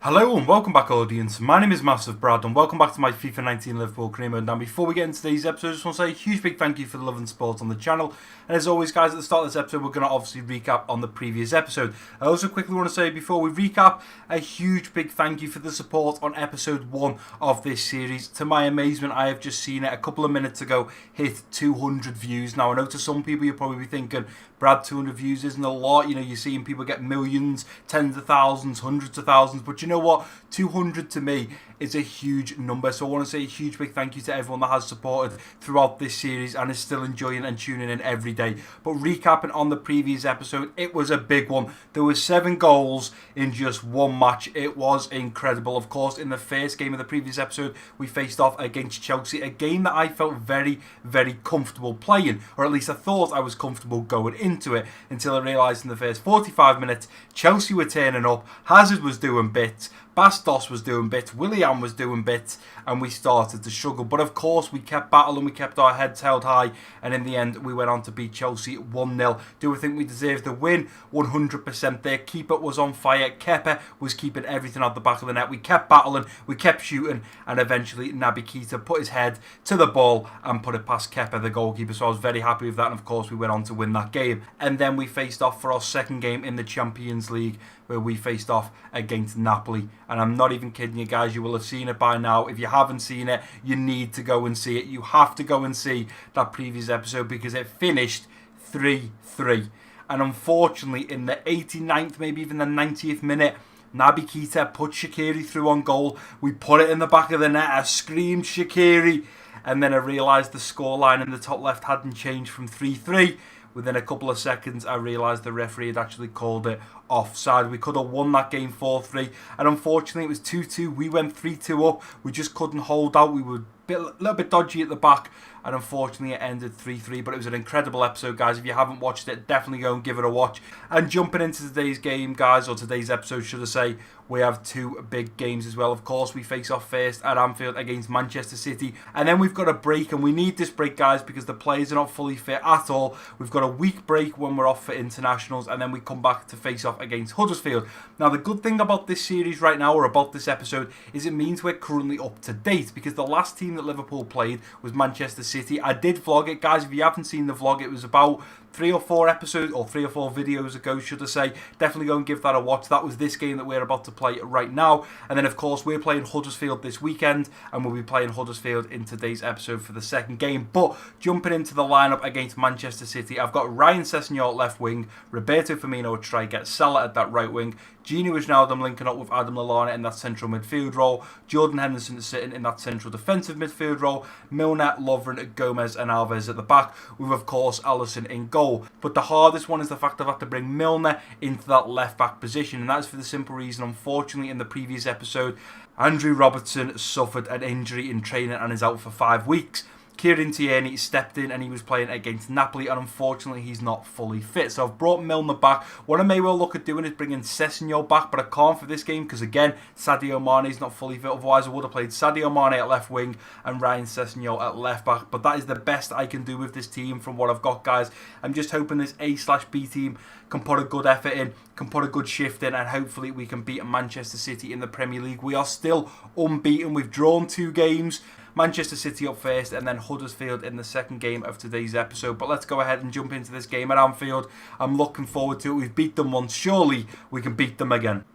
Hello and welcome back, audience. My name is MassiveBrad and welcome back to my FIFA 19 Liverpool career mode. Now, before we get into today's episode, I just want to say a huge big thank you for the love and support on the channel. And as always, guys, at the start of this episode, we're going to obviously recap on the previous episode. I also quickly want to say, before we recap, a huge big thank you for the support on episode 1 of this series. To my amazement, I have just seen it a couple of minutes ago hit 200 views. Now, I know to some people you'll probably be thinking, Brad, 200 views isn't a lot. You know, you're seeing people get millions, tens of thousands, hundreds of thousands. But you know what? 200 to me is a huge number. So I want to say a huge big thank you to everyone that has supported throughout this series and is still enjoying and tuning in every day. But recapping on the previous episode, it was a big one. There were 7 goals in just one match. It was incredible. Of course, in the first game of the previous episode, we faced off against Chelsea, a game that I felt very, very comfortable playing, or at least I thought I was comfortable going into it, until I realised in the first 45 minutes, Chelsea were turning up, Hazard was doing bits, Bastos was doing bits, Willian was doing bits, and we started to struggle. But of course, we kept battling, we kept our heads held high, and in the end, we went on to beat Chelsea 1-0. Do we think we deserved the win? 100%. Their keeper was on fire. Kepa was keeping everything out the back of the net. We kept battling, we kept shooting, and eventually Naby Keita put his head to the ball and put it past Kepa, the goalkeeper. So I was very happy with that, and of course, we went on to win that game. And then we faced off for our second game in the Champions League, where we faced off against Napoli. And I'm not even kidding you guys, you will have seen it by now. If you haven't seen it, you need to go and see it. You have to go and see that previous episode because it finished 3-3. And unfortunately, in the 89th, maybe even the 90th minute, Naby Keita put Shaqiri through on goal. We put it in the back of the net. I screamed Shaqiri. And then I realised the scoreline in the top left hadn't changed from 3-3. Within a couple of seconds, I realised the referee had actually called it offside. We could have won that game 4-3. And unfortunately, it was 2-2. We went 3-2 up. We just couldn't hold out. We were a little bit dodgy at the back. And unfortunately, it ended 3-3. But it was an incredible episode, guys. If you haven't watched it, definitely go and give it a watch. And jumping into today's game, guys, or today's episode, should I say, we have 2 big games as well. Of course, we face off first at Anfield against Manchester City. And then we've got a break. And we need this break, guys, because the players are not fully fit at all. We've got a week break when we're off for internationals. And then we come back to face off against Huddersfield. Now, the good thing about this series right now, or about this episode, is it means we're currently up to date. Because the last team that Liverpool played was Manchester City. I did vlog it, guys. If you haven't seen the vlog, it was about 3 or 4 episodes, or 3 or 4 videos ago, should I say. Definitely go and give that a watch. That was this game that we're about to play right now. And then, of course, we're playing Huddersfield this weekend, and we'll be playing Huddersfield in today's episode for the second game. But jumping into the lineup against Manchester City, I've got Ryan Sessegnon at left wing, Roberto Firmino at striker, Salah at that right wing, Gino Wijnaldum linking up with Adam Lallana in that central midfield role, Jordan Henderson sitting in that central defensive midfield role, Milner, Lovren, Gomez and Alves at the back, with, of course, Alisson in goal. But the hardest one is the fact I've had to bring Milner into that left back position, and that is for the simple reason, unfortunately, in the previous episode, Andrew Robertson suffered an injury in training and is out for 5 weeks. Kieran Tierney stepped in and he was playing against Napoli, and unfortunately he's not fully fit. So I've brought Milner back. What I may well look at doing is bringing Sessegnon back, but I can't for this game because, again, Sadio Mane is not fully fit. Otherwise, I would have played Sadio Mane at left wing and Ryan Sessegnon at left back. But that is the best I can do with this team from what I've got, guys. I'm just hoping this A/B team can put a good effort in, can put a good shift in, and hopefully we can beat Manchester City in the Premier League. We are still unbeaten. We've drawn 2 games. Manchester City up first and then Huddersfield in the second game of today's episode. But let's go ahead and jump into this game at Anfield. I'm looking forward to it. We've beat them once. Surely we can beat them again.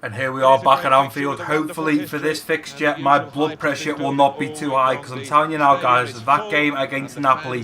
And here we are back at Anfield. Hopefully for this fixture, my blood pressure will not be too high. Because I'm telling you now, guys, that game against Napoli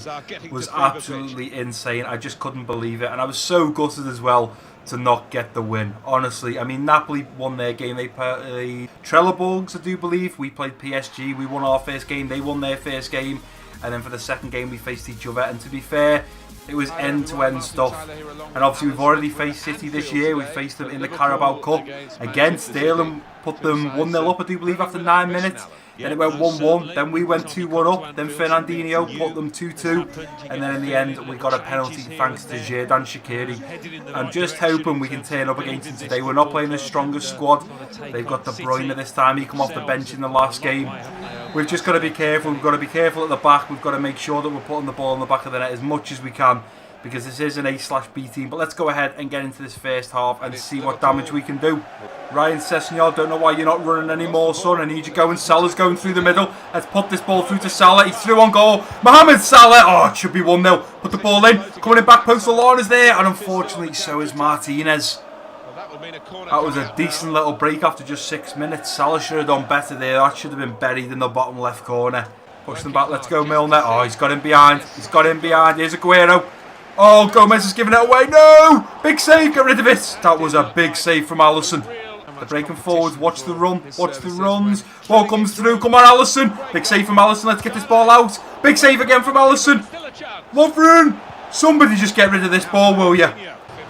was absolutely insane. I just couldn't believe it. And I was so gutted as well to not get the win. Honestly, I mean, Napoli won their game. They played Trelleborgs, I do believe. We played PSG. We won our first game. They won their first game. And then for the second game, we faced each other. And to be fair, it was end-to-end stuff. And obviously, we've already faced City this year. We faced them in the Carabao Cup. Again, Sterling put them 1-0 up, I do believe, after 9 minutes. Then it went 1-1, then we went 2-1 up, then Fernandinho put them 2-2, and then in the end we got a penalty thanks to Xherdan Shaqiri. I'm just hoping we can turn up against them today. We're not playing the strongest squad. They've got De Bruyne this time. He come off the bench in the last game. We've just got to be careful. We've got to be careful at the back. We've got to make sure that we're putting the ball in the back of the net as much as we can. because this is an A/B team. But let's go ahead and get into this first half and see what damage we can do. Ryan Sessegnon, don't know why you're not running anymore, son. I need you going. Salah's going through the middle. Let's put this ball through to Salah. He's through on goal. Mohamed Salah. Oh, it should be 1-0. Put the ball in. Coming in back post. Lallana's there. And unfortunately, so is Martinez. That was a decent little break after just 6 minutes. Salah should have done better there. That should have been buried in the bottom left corner. Push them back. Let's go, Milner. Oh, he's got him behind. He's got him behind. Here's Aguero. Oh, Gomez is giving it away. No! Big save. Get rid of it. That was a big save from Alisson. They're breaking forwards. Watch the run. Watch the runs. Ball comes through. Come on, Alisson. Big save from Alisson. Let's get this ball out. Big save again from Alisson. Lovren. Somebody just get rid of this ball, will you?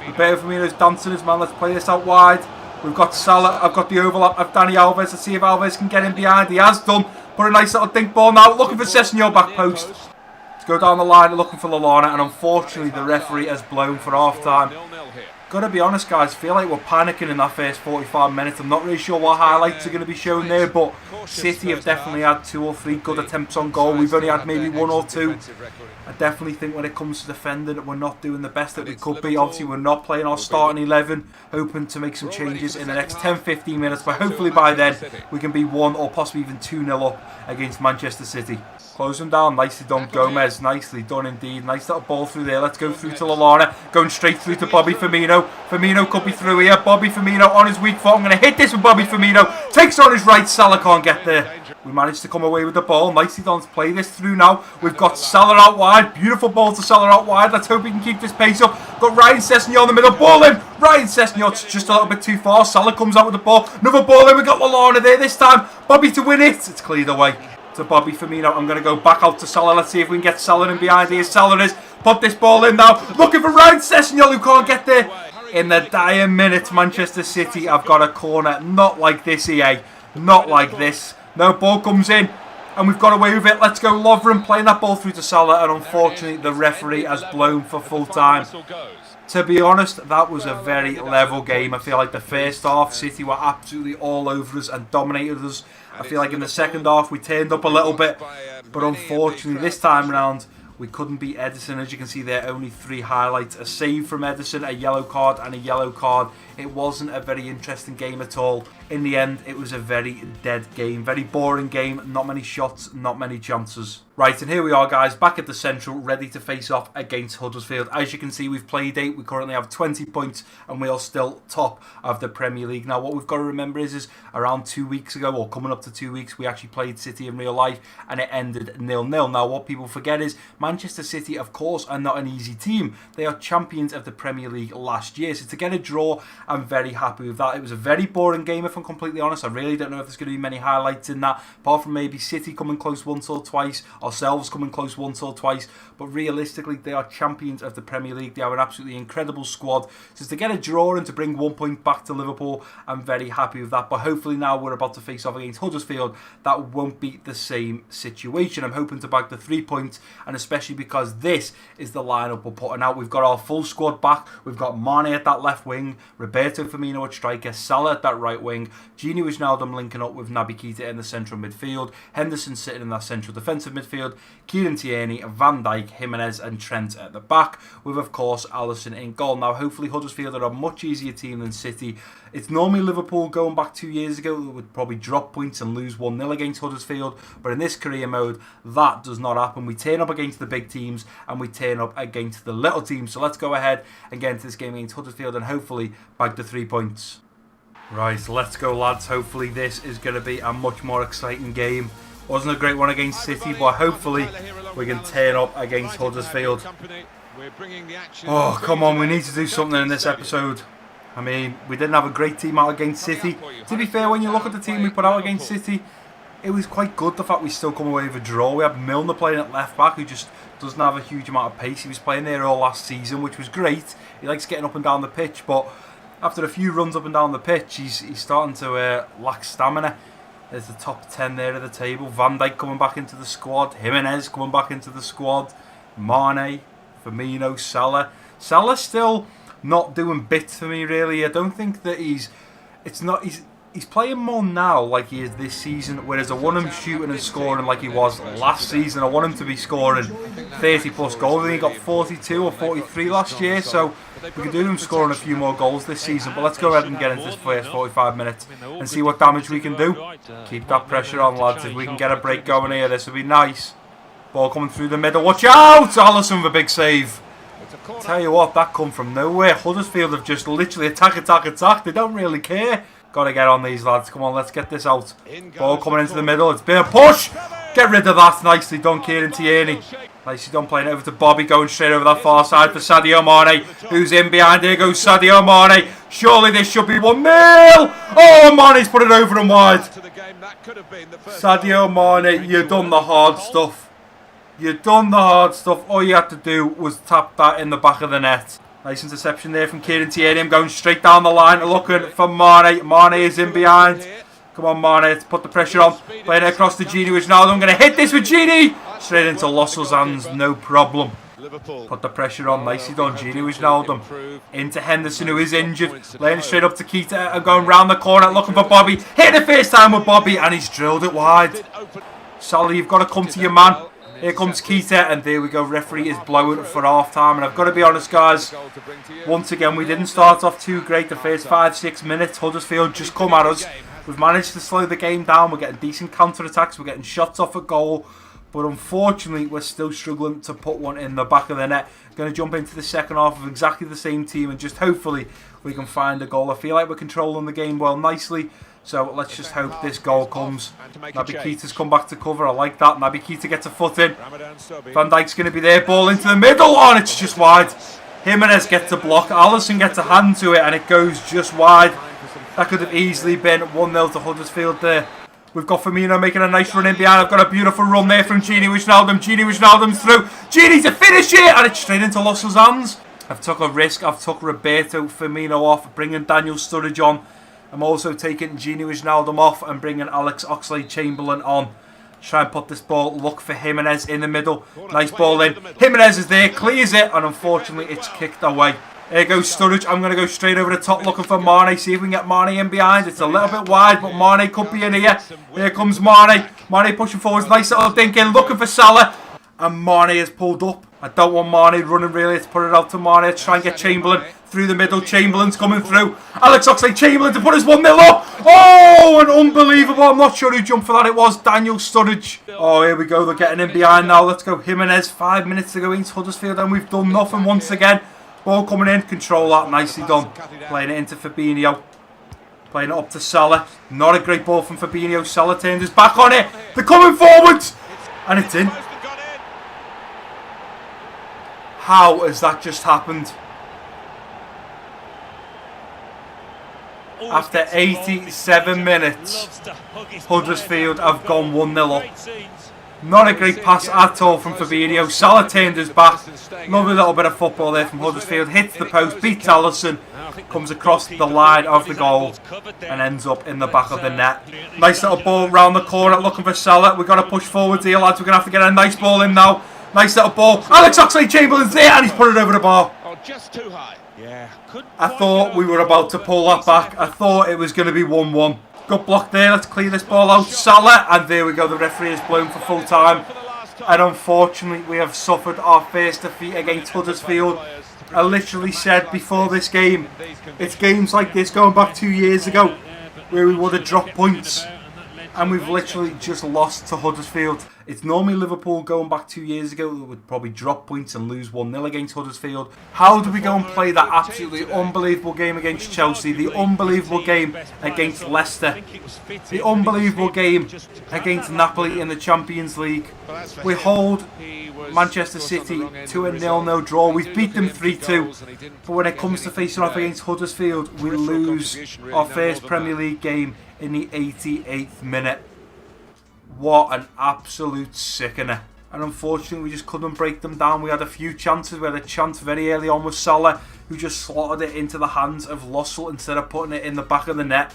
Roberto Firmino's dancing his man. Let's play this out wide. We've got Salah. I've got the overlap of Dani Alves. Let's see if Alves can get him behind. He has done. Put a nice little dink ball now. Looking for Sessegnon back post. Let's go down the line looking for Lallana. And unfortunately, the referee has blown for half time. Gotta be honest, guys, feel like we're panicking in that first 45 minutes. I'm not really sure what highlights are going to be shown there, but City have definitely had 2 or 3 good attempts on goal. We've only had maybe 1 or 2. I definitely think when it comes to defending that we're not doing the best that we could be. Obviously, we're not playing our starting 11, hoping to make some changes in the next 10-15 minutes, but hopefully by then we can be 1 or possibly even 2-0 up against Manchester City. Close them down, nicely done, Gomez, nicely done indeed. Nice little ball through there. Let's go through to Lallana, going straight through to Bobby Firmino. Firmino could be through here. Bobby Firmino on his weak foot. I'm going to hit this with Bobby Firmino. Takes on his right. Salah can't get there. We managed to come away with the ball. Nicely done. Let's play this through now. We've got Salah out wide. Beautiful ball to Salah out wide. Let's hope we can keep this pace up. Got Ryan Sessegnon in the middle. Ball in. Ryan Sessegnon's just a little bit too far. Salah comes out with the ball. Another ball in. We've got Lallana there this time. Bobby to win it. It's cleared away to Bobby Firmino. I'm going to go back out to Salah. Let's see if we can get Salah in behind here. Salah is. Put this ball in now. Looking for Ryan Sessegnon who can't get there. In the dying minutes, Manchester City have got a corner. Not like this, EA. Not like this. No, ball comes in. And we've got away with it. Let's go, Lovren playing that ball through to Salah. And unfortunately, the referee has blown for full time. To be honest, that was a very level game. I feel like the first half, City were absolutely all over us and dominated us. I feel like in the second half, we turned up a little bit. But unfortunately, this time around, we couldn't beat Ederson. As you can see there, only 3 highlights. A save from Ederson, a yellow card and a yellow card. It wasn't a very interesting game at all. In the end, it was a very dead game. Very boring game. Not many shots, not many chances. Right, and here we are, guys, back at the Central, ready to face off against Huddersfield. As you can see, we've played 8. We currently have 20 points, and we are still top of the Premier League. Now, what we've got to remember is around 2 weeks ago, or coming up to 2 weeks, we actually played City in real life, and it ended 0-0. Now, what people forget is Manchester City, of course, are not an easy team. They are champions of the Premier League last year, so to get a draw, I'm very happy with that. It was a very boring game, if I'm completely honest. I really don't know if there's going to be many highlights in that, apart from maybe City coming close once or twice, ourselves coming close once or twice, but realistically they are champions of the Premier League. They have an absolutely incredible squad, so to get a draw and to bring 1 point back to Liverpool, I'm very happy with that. But hopefully now we're about to face off against Huddersfield, that won't be the same situation. I'm hoping to bag the 3 points, and especially because this is the lineup we're putting out. We've got our full squad back. We've got Mane at that left wing, Roberto Firmino at striker, Salah at that right wing, Gini Wijnaldum linking up with Naby Keita in the central midfield, Henderson sitting in that central defensive midfield, Kieran Tierney, Van Dijk, Jimenez and Trent at the back, with of course Alisson in goal. Now hopefully Huddersfield are a much easier team than City. It's normally Liverpool going back 2 years ago that would probably drop points and lose 1-0 against Huddersfield, but in this career mode that does not happen. We turn up against the big teams and we turn up against the little teams. So let's go ahead and get into this game against Huddersfield and hopefully bag the 3 points. Right, let's go lads. Hopefully this is going to be a much more exciting game. Wasn't a great one against City, but hopefully we can turn up against Huddersfield. Oh, come on, we need to do something in this episode. I mean, we didn't have a great team out against City. To be fair, when you look at the team we put out against City, it was quite good, the fact we still come away with a draw. We had Milner playing at left back, who just doesn't have a huge amount of pace. He was playing there all last season, which was great. He likes getting up and down the pitch, but after a few runs up and down the pitch, he's starting to lack stamina. There's the top 10 there at the table. Van Dijk coming back into the squad. Jimenez coming back into the squad. Mane, Firmino, Salah. Salah's still not doing bits for me, really. I don't think that he's He's playing more now like he is this season, whereas I want him shooting and scoring like he was last season. I want him to be scoring 30 plus goals. I think he got 42 or 43 last year, so we could do him scoring a few more goals this season. But let's go ahead and get into this first 45 minutes and see what damage we can do. Keep that pressure on, lads. If we can get a break going here, this would be nice. Ball coming through the middle. Watch out! Alisson with a big save. Tell you what, that come from nowhere. Huddersfield have just literally attack. They don't really care. Got to get on these, lads. Come on, let's get this out. Ball coming into the middle. It's been a push. Get rid of that. Nicely done, Kieran Tierney. Nicely done, playing it over to Bobby. Going straight over that far side for Sadio Mane, who's in behind. Here goes Sadio Mane. Surely this should be 1-0. Oh, Mane's put it over and wide. Sadio Mane, you've done the hard stuff. You've done the hard stuff. All you had to do was tap that in the back of the net. Nice interception there from Kieran Tierney. I'm going straight down the line, looking for Mane. Mane is in behind. Come on, Mane, let's put the pressure on. Playing it across to Gini Wijnaldum. I'm going to hit this with Gini. Straight into Lossell's hands, no problem. Put the pressure on, nicely done. Gini Wijnaldum into Henderson, who is injured. Laying it straight up to Keita and going round the corner, looking for Bobby. Hit the first time with Bobby, and he's drilled it wide. Salah, you've got to come to your man. Here comes Keita, and there we go. Referee is blowing for half time. And I've got to be honest, guys, once again, we didn't start off too great the first 5-6 minutes. Huddersfield just come at us. We've managed to slow the game down. We're getting decent counter-attacks. We're getting shots off at goal. But unfortunately, we're still struggling to put one in the back of the net. Going to jump into the second half of exactly the same team, and just hopefully we can find a goal. I feel like we're controlling the game well nicely. So let's just hope this goal comes. Naby Keita's come back to cover. I like that. Naby Keita gets a foot in. Van Dijk's going to be there. Ball into the middle. Oh, and it's just wide. Jimenez gets a block. Alisson gets a hand to it, and it goes just wide. That could have easily been 1-0 to Huddersfield there. We've got Firmino making a nice run in behind. I've got a beautiful run there from Gini Wijnaldum. Gini Wijnaldum's through. Gini to finish it, and it's straight into Lossell's hands. I've took a risk. I've took Roberto Firmino off, bringing Daniel Sturridge on. I'm also taking Gini Wijnaldum off and bringing Alex Oxlade-Chamberlain on. Try and put this ball, look for Jimenez in the middle. Nice ball in. Jimenez is there, clears it, and unfortunately it's kicked away. There goes Sturridge. I'm going to go straight over the top looking for Mane. See if we can get Mane in behind. It's a little bit wide, but Mane could be in here. Here comes Mane. Mane pushing forwards. Nice little dink in, looking for Salah. And Mane is pulled up. I don't want Mane running really. Let's put it out to Mane. Let's try and get Chamberlain through the middle. Chamberlain's coming through. Alex Oxlade-Chamberlain to put us 1-0 up. Oh, and unbelievable. I'm not sure who jumped for that. It was Daniel Sturridge. Oh, here we go. They're getting in behind now. Let's go. Jimenez. 5 minutes to go into Huddersfield, and we've done nothing once again. Ball coming in. Control that. Nicely done. Playing it into Fabinho. Playing it up to Salah. Not a great ball from Fabinho. Salah turned his back on it. They're coming forwards. And it's in. How has that just happened? After 87 minutes, Huddersfield have gone 1-0 up. Not a great pass at all from Fabinho. Salah turned his back. Lovely little bit of football there from Huddersfield. Hits the post, beats Alisson, comes across the line of the goal and ends up in the back of the net. Nice little ball round the corner looking for Salah. We've got to push forward here, lads. We're going to have to get a nice ball in now. Nice little ball. Alex Oxlade-Chamberlain's there, and he's put it over the bar. Oh, just too high. Yeah. I thought we were about to pull that back. I thought it was going to be 1-1. Good block there. Let's clear this ball out. Salah, and there we go. The referee is blown for full time. And unfortunately, we have suffered our first defeat against Huddersfield. I literally said before this game, it's games like this going back 2 years ago where we would have dropped points. And we've literally just lost to Huddersfield. It's normally Liverpool going back 2 years ago that would probably drop points and lose 1-0 against Huddersfield. How do we go and play that absolutely unbelievable game against Chelsea? The unbelievable game against Leicester. The unbelievable game against Napoli in the Champions League. We hold Manchester City to a 0-0 draw. We've beat them 3-2. But when it comes to facing off against Huddersfield, we lose our first Premier League game in the 88th minute. What an absolute sickener. And unfortunately we just couldn't break them down. We had a few chances. We had a chance very early on with Salah, who just slotted it into the hands of Lossell instead of putting it in the back of the net.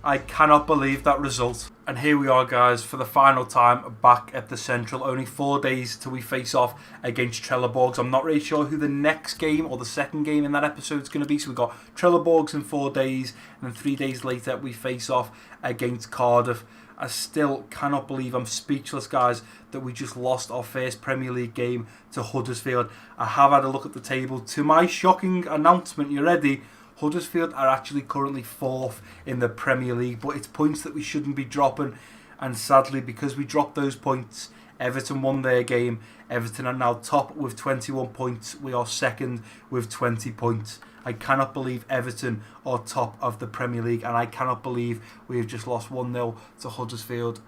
I cannot believe that result. And here we are, guys, for the final time back at the Central. Only 4 days till we face off against Trelleborgs. I'm not really sure who the next game or the second game in that episode is going to be. So we've got Trelleborgs in 4 days, and then 3 days later we face off against Cardiff. I still cannot believe, I'm speechless, guys, that we just lost our first Premier League game to Huddersfield. I have had a look at the table. To my shocking announcement, you ready? Huddersfield are actually currently 4th in the Premier League, but it's points that we shouldn't be dropping. And sadly, because we dropped those points, Everton won their game. Everton are now top with 21 points. We are second with 20 points. I cannot believe Everton are top of the Premier League, and I cannot believe we have just lost 1-0 to Huddersfield.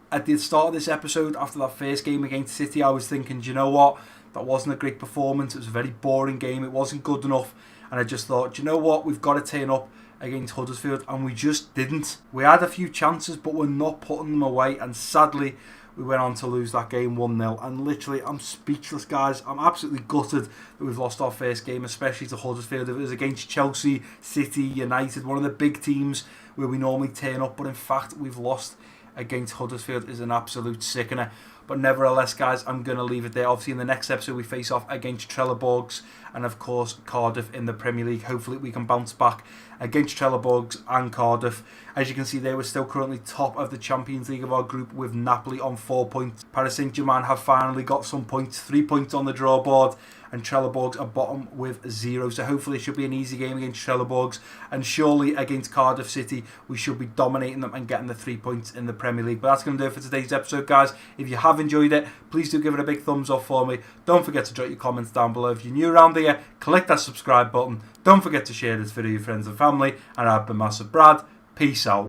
At the start of this episode, after that first game against City, I was thinking, do you know what? That wasn't a great performance. It was a very boring game. It wasn't good enough. And I just thought, do you know what? We've got to turn up against Huddersfield, and we just didn't. We had a few chances, but we're not putting them away, and sadly, we went on to lose that game 1-0. And literally, I'm speechless, guys. I'm absolutely gutted that we've lost our first game, especially to Huddersfield. If it was against Chelsea, City, United, one of the big teams where we normally turn up, but in fact, we've lost against Huddersfield is an absolute sickener. But nevertheless, guys, I'm going to leave it there. Obviously, in the next episode, we face off against Trelleborgs and, of course, Cardiff in the Premier League. Hopefully, we can bounce back against Trelleborgs and Cardiff. As you can see there, we're still currently top of the Champions League of our group with Napoli on 4 points. Paris Saint-Germain have finally got some points, 3 points on the draw board, and Trelleborgs are bottom with 0. So hopefully it should be an easy game against Trelleborgs, and surely against Cardiff City we should be dominating them and getting the 3 points in the Premier League. But that's going to do it for today's episode, guys. If you have enjoyed it, please do give it a big thumbs up for me. Don't forget to drop your comments down below. If you're new around here, click that subscribe button. Don't forget to share this video with your friends and family, and I've been MassiveBrad. Peace out.